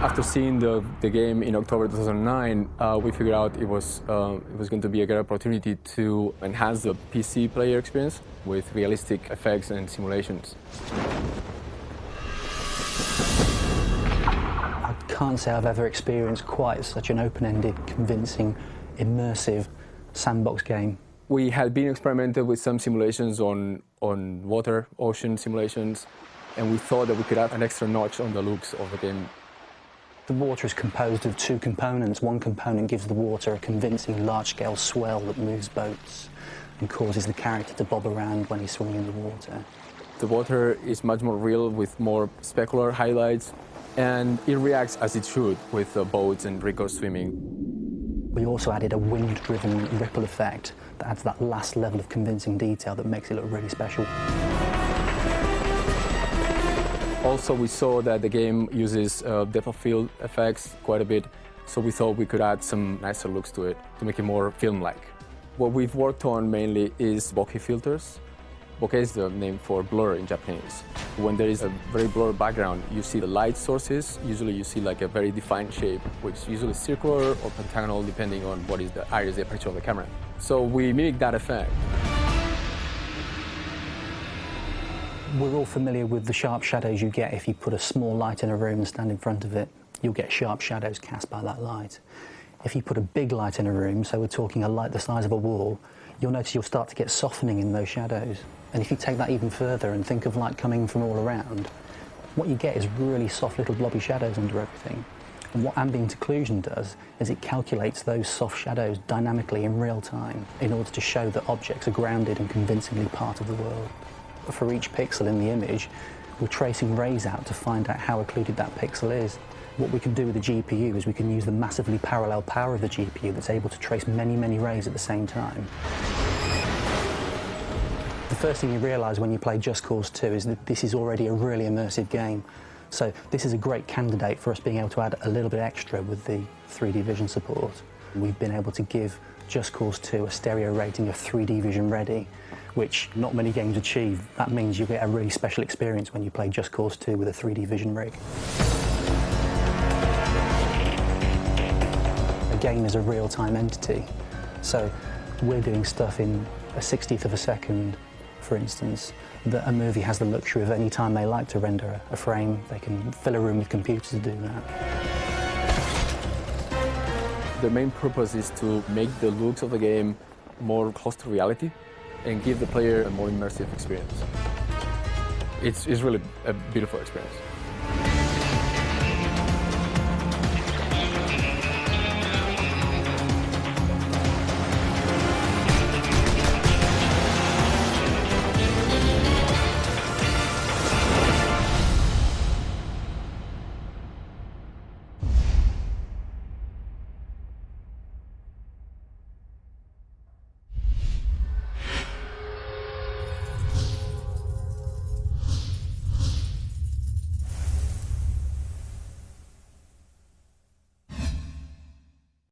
After seeing the game in October 2009, we figured out it was going to be a great opportunity to enhance the PC player experience with realistic effects and simulations. I can't say I've ever experienced quite such an open-ended, convincing, immersive sandbox game. We had been experimenting with some simulations on water, ocean simulations, and we thought that we could add an extra notch on the looks of the game. The water is composed of two components. One component gives the water a convincing large-scale swell that moves boats and causes the character to bob around when he's swimming in the water. The water is much more real with more specular highlights, and it reacts as it should with boats and riggers swimming. We also added a wind-driven ripple effect that adds that last level of convincing detail that makes it look really special. Also, we saw that the game uses depth of field effects quite a bit, so we thought we could add some nicer looks to it to make it more film-like. What we've worked on mainly is bokeh filters. Bokeh is the name for blur in Japanese. When there is a very blurred background, you see the light sources. Usually you see like a very defined shape, which is usually circular or pentagonal, depending on what is the iris aperture of the camera. So we mimic that effect. We're all familiar with the sharp shadows you get if you put a small light in a room and stand in front of it. You'll get sharp shadows cast by that light. If you put a big light in a room, so we're talking a light the size of a wall, you'll notice you'll start to get softening in those shadows. And if you take that even further and think of light coming from all around, what you get is really soft little blobby shadows under everything. And what ambient occlusion does is it calculates those soft shadows dynamically in real time in order to show that objects are grounded and convincingly part of the world. For each pixel in the image, we're tracing rays out to find out how occluded that pixel is. What we can do with the GPU is we can use the massively parallel power of the GPU that's able to trace many, many rays at the same time. The first thing you realise when you play Just Cause 2 is that this is already a really immersive game. So this is a great candidate for us being able to add a little bit extra with the 3D vision support. We've been able to give Just Cause 2 a stereo rating of 3D vision ready, which not many games achieve. That means you get a really special experience when you play Just Cause 2 with a 3D vision rig. A game is a real-time entity, so we're doing stuff in a 60th of a second, for instance, that a movie has the luxury of any time they like to render a frame. They can fill a room with computers to do that. The main purpose is to make the looks of the game more close to reality and give the player a more immersive experience. It's really a beautiful experience.